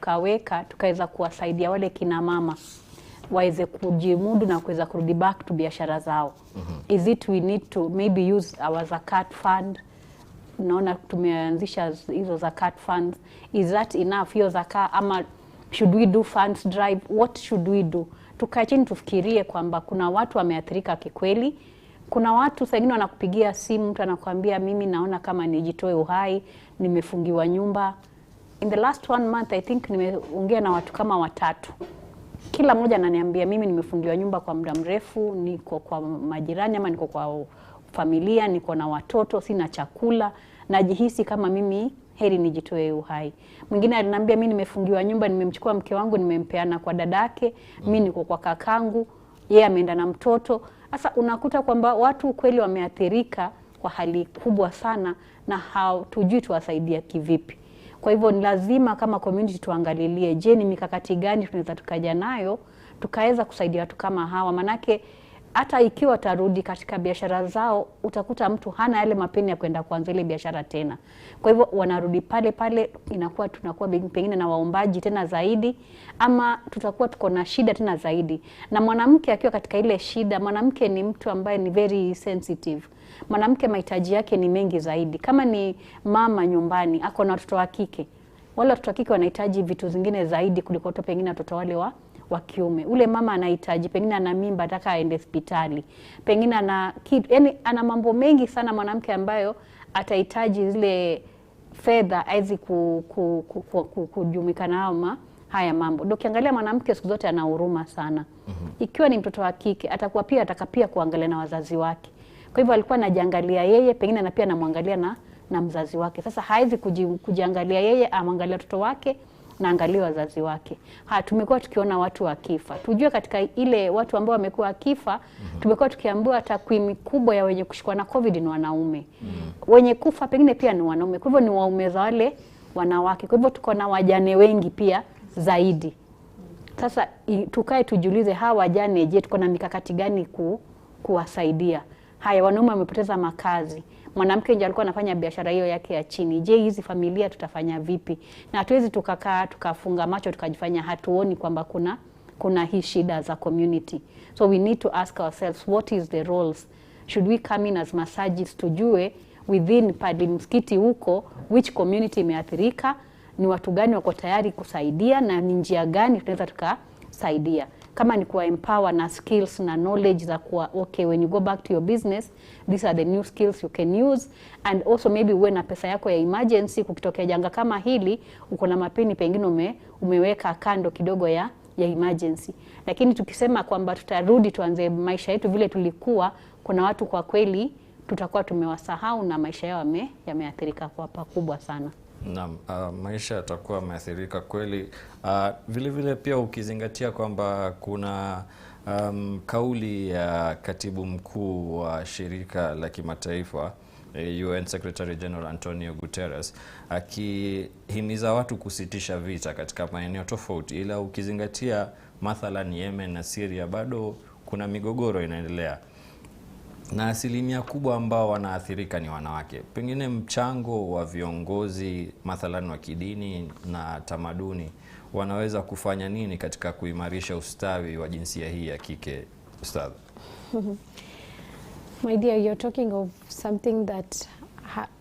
tukaweza kuwasaidia wale kina mama waweze kujimudu na kuweza kurudi back to biashara zao. Is it we need to maybe use our zakat fund? Naona tumeanzisha hizo zakat funds. Is that enough hiyo zakat, ama should we do funds drive? What should we do? Tukae chini tufikirie kwamba kuna watu wameathirika kikweli. Kuna watu wengine wanakupigia simu, mtu anakuambia mimi naona kama nijitoe uhai, nimefungiwa nyumba. In the last 1 month I think nimeongea na watu kama 3. Kila mmoja ananiambia mimi nimefungiwa nyumba kwa muda mrefu, niko kwa majirani ama niko kwa familia, niko na watoto, sina chakula, najihisi kama mimi heri nijitoe uhai. Mwingine aliniambia mimi nimefungiwa nyumba, nimemchukua mke wangu nimempeana kwa dadake, mimi niko kwa kakangu, yeye ameenda na mtoto. Sasa unakuta kwamba watu kweli wameathirika kwa hali kubwa sana, na hatujui tuwasaidia kivipi. Kwa hivyo ni lazima kama community tuangalilie, je, ni mikakati gani tunaweza tukaja nayo tukaweza kusaidia watu kama hawa. Manake hata ikiwa tarudi katika biashara zao, utakuta mtu hana yale mapeni ya kwenda kuanza ile biashara tena. Kwa hivyo wanarudi pale pale, tunakuwa pengine na waombaji tena zaidi, ama tutakuwa tuko na shida tena zaidi. Na mwanamke akiwa katika ile shida, mwanamke ni mtu ambaye ni very sensitive. Mwanamke mahitaji yake ni mengi zaidi. Kama ni mama nyumbani, ako na watoto wa kike, wale watoto wa kike wanahitaji vitu zingine zaidi kuliko pengine watoto wale wa kiume. Ule mama anahitaji, pengine ana mimba, ataka aende hospitali, pengine ana kitu, yani ana mambo mengi sana mwanamke ambayo atahitaji zile fedha aizi kujumika nao haya mambo. Ndio kiangalia mwanamke siku zote ana huruma sana. Ikiwa ni mtoto wa kike, atakuwa pia atakapia kuangalia na wazazi wake. Kwa hivyo alikuwa anajiangalia yeye, pengine na pia anamwangalia na mzazi wake. Sasa haizi kujiangalia yeye, amwangalia watoto wake na angalia wazazi wake. Tumekuwa tukiona watu wakifa. Tujue katika ile watu ambao wamekuwa wakifa, tumekuwa tukiambiwa takwimu kubwa ya wenye kushikwa na Covid ni wanaume. Wenye kufa pengine pia ni wanaume. Kwa hivyo ni waume za wale wanawake. Kwa hivyo tuko na wajane wengi pia zaidi. Sasa tukae tujiulize, hawa wajane, je, tuko na mikakati gani kuwasaidia? Haya, wanaume wamepoteza makazi. Mwanamke nje alikuwa anafanya biashara hiyo yake ya chini. Je, hizi familia tutafanya vipi? Na hatuwezi tukakaa tukafunga macho tukajifanya hatuoni kwamba kuna hii shida za community. So we need to ask ourselves, what is the roles? Should we come in as massagists, tujue within padi msikiti huko which community imeathirika, ni watu gani wako tayari kusaidia, na ni njia gani tunaweza tukasaidia. kama ni kuwa empower na skills na knowledge za kuwa okay, when you go back to your business, these are the new skills you can use. And also maybe uwe na pesa yako ya emergency, kukitokea janga kama hili uko na mapeni pengine umeweka kando kidogo ya emergency. Lakini tukisema kwamba tutarudi tuanze maisha yetu vile tulikuwa, kuna watu kwa kweli tutakuwa tumewasahau na maisha yao yameathirika kwa pakubwa sana.
Naam, maisha yatakuwa yameathirika kweli. Vile vile pia ukizingatia kwamba kuna kauli ya katibu mkuu wa shirika la kimataifa UN Secretary General Antonio Guterres akihimiza watu kusitisha vita katika maeneo tofauti, ila ukizingatia mathalan Yemen na Syria bado kuna migogoro inaendelea, na asilimia kubwa ambao wanaathirika ni wanawake. Pengine mchango wa viongozi mathalan wa kidini na tamaduni wanaweza kufanya nini katika kuimarisha ustawi wa jinsia hii ya kike, Ustadha?
My dear, you're talking of something that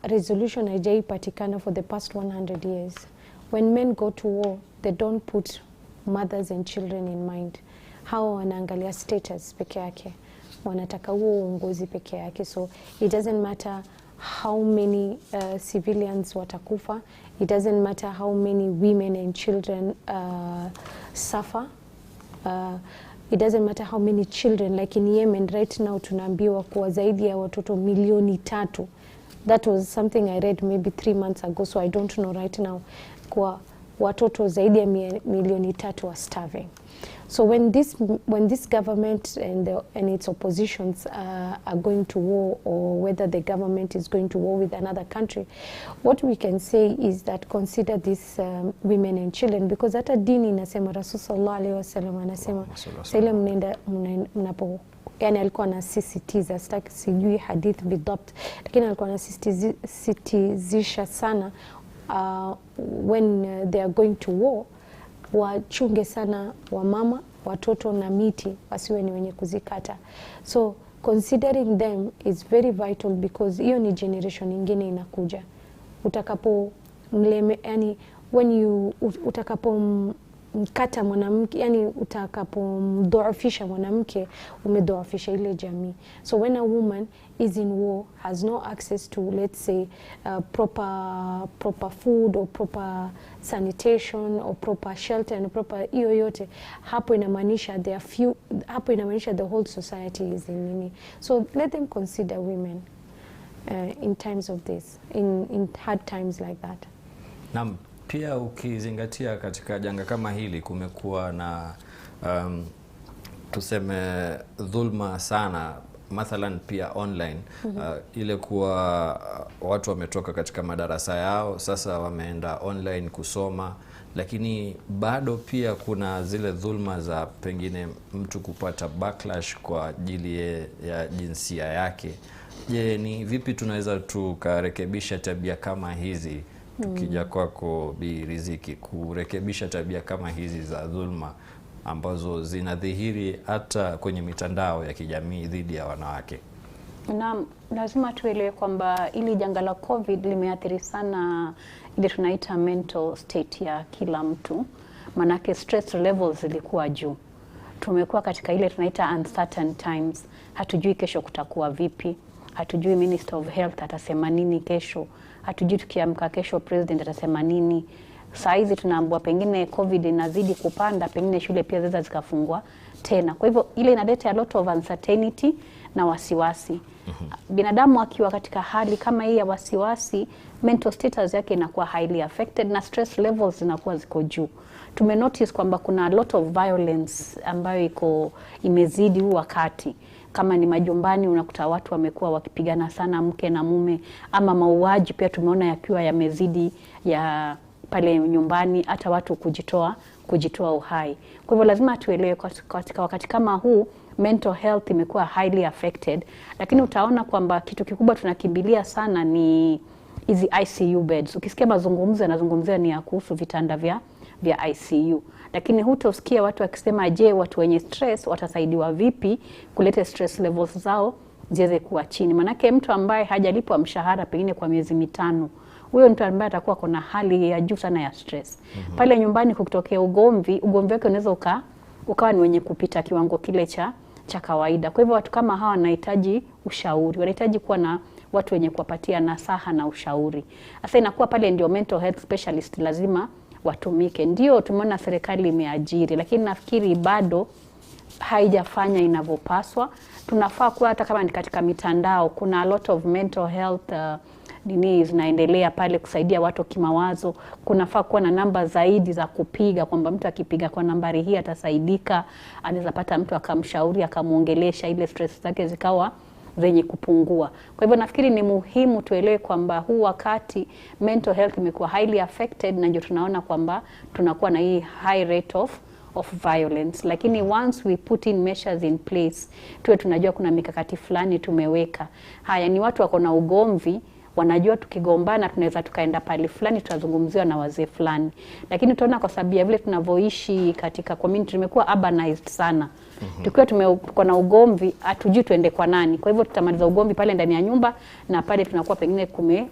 resolution haijapatikana for the past 100 years. When men go to war, they don't put mothers and children in mind. Hao wanaangalia status peke yake, wanataka huo uongozi peke yake. So it doesn't matter how many civilians watakufa, it doesn't matter how many women and children suffer, it doesn't matter how many children, like in Yemen right now tunaambiwa kuwa zaidi ya watoto 3,000,000. That was something I read maybe 3 months ago, so I don't know right now, kwa watoto zaidi ya 3,000,000 are starving. So when this government and its oppositions are going to war, or whether the government is going to war with another country, what we can say is that consider these women and children, because hata dini inasema, Rasul sallallahu alaihi wasallam anasema sile mnapo, yani alikuwa anasisitiza, sijui hadith bidabt, lakini alikuwa anasisitizisha sana when they are going to war, wachunge sana wamama, watoto na miti, wasiwe ni wenye kuzikata. So considering them is very vital, because hiyo ni generation nyingine inakuja. Utakapo yani utakapo mkata mwanamke, yani utakapomdhoofisha mwanamke, umedhoofisha ile jamii. So when a woman is in war, has no access to, let's say, proper food or proper sanitation or proper shelter and proper hiyo yote, hapo inamaanisha the whole society is in nini. So let them consider women in times of this, in hard times like that.
Naam. Pia ukizingatia katika janga kama hili kumekuwa na tuseme dhulma sana, mathalan pia online. Ile kuwa watu wametoka katika madarasa yao, sasa wameenda online kusoma, lakini bado pia kuna zile dhulma za pengine mtu kupata backlash kwa ajili ya jinsia yake. Je, ni vipi tunaweza tukarekebisha tabia kama hizi? Tukija kwako Bi Riziki, kurekebisha tabia kama hizi za dhulma ambazo zinadhihiri hata kwenye mitandao ya kijamii dhidi ya wanawake.
Naam, lazima tuelewe kwamba ili janga la Covid limeathiri sana ile tunaita mental state ya kila mtu. Manake stress levels zilikuwa juu. Tumekuwa katika ile tunaita uncertain times. Hatujui kesho kutakuwa vipi. Hatujui Minister of Health atasema nini kesho. Hatujui tukiamka kesho president atasema nini. Saa hizi tunaambiwa pengine Covid inazidi kupanda, pengine shule pia zaweza zikafungwa tena. Kwa hivyo ile inaleta a lot of uncertainty na wasiwasi. Binadamu akiwa katika hali kama hii ya wasiwasi, mental status yake inakuwa highly affected na stress levels zinakuwa ziko juu. Tumenotice kwamba kuna a lot of violence ambayo imezidi huu wakati. Kama ni majumbani unakuta watu wamekuwa wakipigana sana, mke na mume, ama mauaji pia tumeona yakiwa yamezidi ya pale nyumbani, hata watu kujitoa uhai. Kwa hivyo lazima tuelewe katika wakati kama huu mental health imekuwa highly affected, lakini utaona kwamba kitu kikubwa tunakimbilia sana ni hizi ICU beds. Ukisikia mazungumzo yanazungumzia ni ya kuhusu vitanda vya ICU. Lakini hutosikia watu wakisema je, watu wenye stress watasaidiwa vipi kuleta stress levels zao ziweze kuwa chini. Manake mtu ambaye hajalipwa mshahara pengine kwa miezi 5, huyo mtu ambaye atakuwa kuna hali ya juu sana ya stress. Pale nyumbani kukitokea ugomvi wake unaweza ukawa ni wenye kupita kiwango kile cha kawaida. Kwa hivyo watu kama hawa wanahitaji ushauri, wanahitaji kuwa na watu wenye kuwapatia nasaha na ushauri. Sasa inakuwa pale ndio mental health specialist lazima watumike. Ndio tumeona serikali imeajiri, lakini nafikiri bado haijafanya inavyopaswa. Tunafaa kuwa hata kama ni katika mitandao, kuna a lot of mental health nini zinaendelea pale kusaidia watu kimawazo. Kunafaa kuwa na namba zaidi za kupiga, kwamba mtu akipiga kwa nambari hii atasaidika, anaweza pata mtu akamshauri, akamuongelesha, ile stress zake zikawa zenye kupungua. Kwa hivyo nafikiri ni muhimu tuelewe kwamba huu wakati mental health imekuwa highly affected, na ndio tunaona kwamba tunakuwa na hii high rate of violence. Lakini once we put in measures in place, tuwe tunajua kuna mikakati fulani tumeweka. Haya ni watu wako na ugomvi, wanajua tukigombana tunaweza tukaenda pale fulani tutazungumziwa na wazee fulani. Lakini tunaona kwa sababu ya vile tunavyoishi katika community tumekuwa urbanized sana. Tukiwa tuko na ugomvi, hatujui tuende kwa nani. Kwa hivyo tutamaliza ugomvi pale ndani ya nyumba, na pale tunakuwa pengine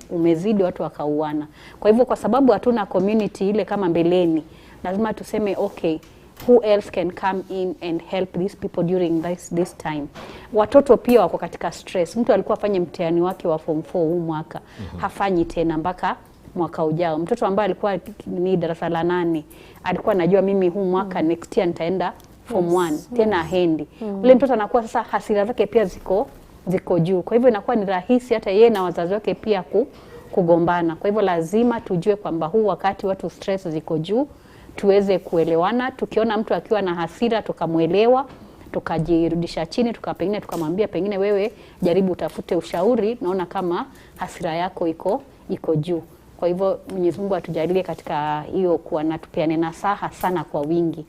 umezidi watu wakauana. Kwa hivyo kwa sababu hatuna community ile kama mbeleni, lazima tuseme okay, who else can come in and help these people during this time. Watoto pia wako katika stress. Mtu alikuwa afanye mtihani wake wa form 4 huu mwaka, hafanyi tena mpaka mwaka ujao. Mtoto ambaye alikuwa ni darasa la 8 alikuwa anajua mimi huu mwaka next year nitaenda form 1 tena hendi. Ule mtoto anakuwa sasa hasira zake pia ziko juu. Kwa hivyo inakuwa ni rahisi hata yeye na wazazi wake pia kugombana. Kwa hivyo lazima tujue kwamba huu wakati watu stress ziko juu, tuweze kuelewana. Tukiona mtu akiwa na hasira tukamuelewa, tukajirudisha chini, pengine tukamwambia pengine wewe jaribu utafute ushauri, naona kama hasira yako iko juu. Kwa hivyo Mwenyezi Mungu atujalie katika hiyo kuwa na tupeane nasaha sana kwa wingi.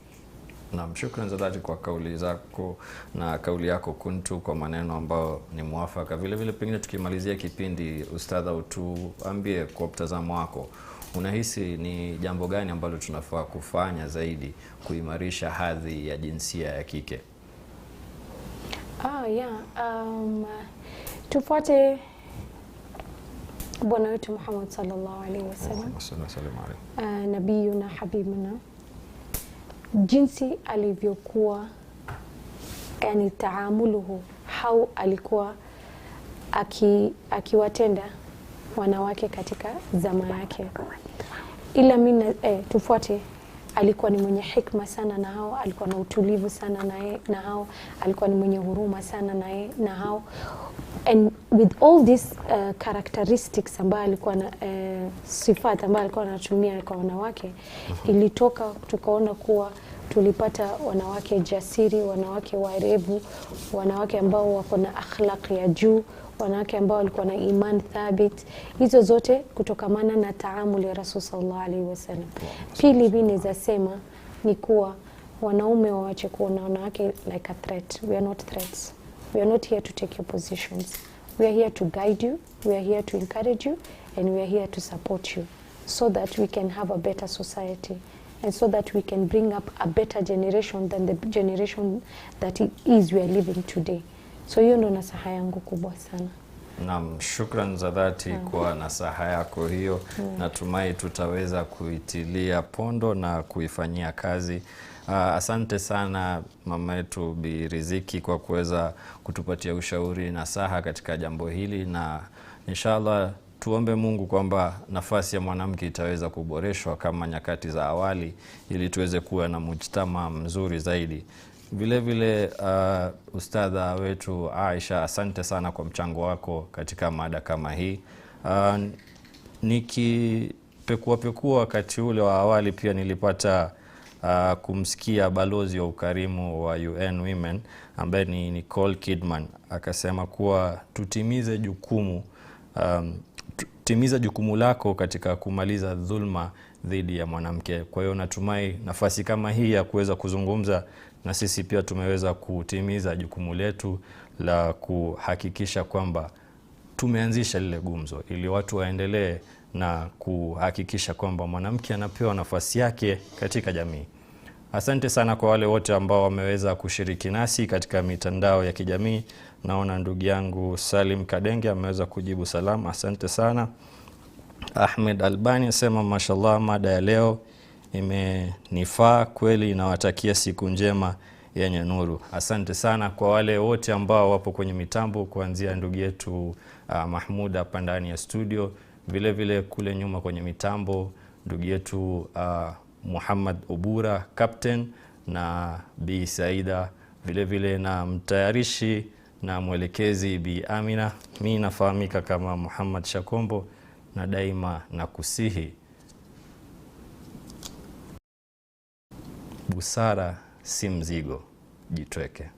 Naam, shukrani za dhati kwa kauli zako na kauli yako kuntu, kwa maneno ambayo ni mwafaka. Vile vile pengine tukimalizia kipindi, Ustadha, utuambie kwa mtazamo wako, unahisi ni jambo gani ambalo tunafaa kufanya zaidi kuimarisha hadhi ya jinsia ya kike?
Tufuate Bwana wetu Muhammad sallallahu alaihi wasallam, nabiyuna habibuna, jinsi alivyokuwa, yani taamuluhu, how alikuwa akiwatenda wanawake katika zama yake. Ila mimi tufuate, alikuwa ni mwenye hikma sana na hao, alikuwa na utulivu sana na hao, alikuwa ni mwenye huruma sana na hao. And with all these characteristics ambayo alikuwa na sifat ambayo alikuwa anatumia kwa wanawake, ilitoka tukaona kuwa tulipata wanawake jasiri, wanawake waerevu, wanawake ambao wako na akhlaq ya juu, wanawake ambao walikuwa na iman thabit. Hizo zote kutokamana na taamuli ya Rasul sallallahu alaihi wasallam. Pili, mimi naweza sema ni kuwa wanaume waache kuona wanawake like a threat. We are not threats. We are not here to take your positions. We are here to guide you, we are here to encourage you, and we are here to support you, so that we can have a better society, and so that we can bring up a better generation than the generation that we are living today. So hiyo ndo nasaha yangu kubwa sana.
Naam, shukran za dhati kwa nasaha yako hiyo. Natumai tutaweza kuitilia pondo na kuifanyia kazi. Asante sana mama yetu Bi Riziki kwa kuweza kutupatia ushauri na nasaha katika jambo hili, na inshallah tuombe Mungu kwamba nafasi ya mwanamke itaweza kuboreshwa kama nyakati za awali, ili tuweze kuwa na mujtama mzuri zaidi. Vile vile Ustadha wetu Aisha, asante sana kwa mchango wako katika mada kama hii. Nikipekua wakati ule wa awali pia nilipata kumsikia balozi wa ukarimu wa UN Women ambaye ni Nicole Kidman, akasema kuwa tutimize jukumu lako katika kumaliza dhulma dhidi ya mwanamke. Kwa hiyo natumai nafasi kama hii ya kuweza kuzungumza na sisi pia tumeweza kutimiza jukumu letu la kuhakikisha kwamba tumeanzisha lile gumzo, ili watu waendelee na kuhakikisha kwamba mwanamke anapewa nafasi yake katika jamii. Asante sana kwa wale wote ambao wameweza kushiriki nasi katika mitandao ya kijamii. Naona ndugu yangu Salim Kadenge ameweza kujibu salamu, asante sana. Ahmed Albani asema mashallah, mada ya leo imenifaa kweli. Nawatakia siku njema yenye nuru. Asante sana kwa wale wote ambao wapo kwenye mitambo, kuanzia ndugu yetu Mahmud hapa ndani ya studio, vile vile kule nyuma kwenye mitambo ndugu yetu Mohammed Obura captain, na Bi Saida, vile vile na mtayarishi na mwelekezi Bi Amina. Mimi nafahamika kama Muhammad Shakombo, na daima na kusihi busara si mzigo, jitweke.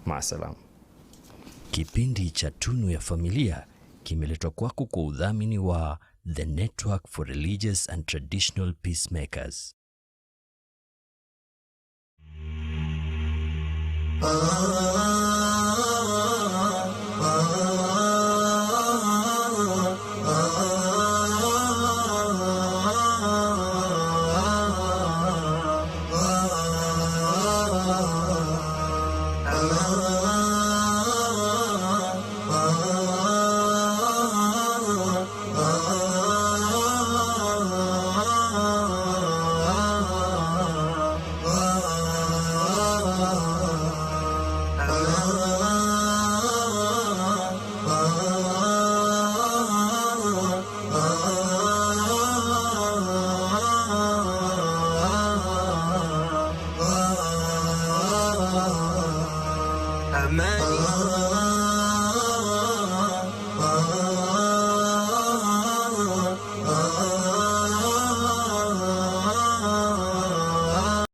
Maasalam.
Kipindi cha Tunu ya Familia kimeletwa kwako kwa udhamini wa The Network for Religious and Traditional Peacemakers.
أمان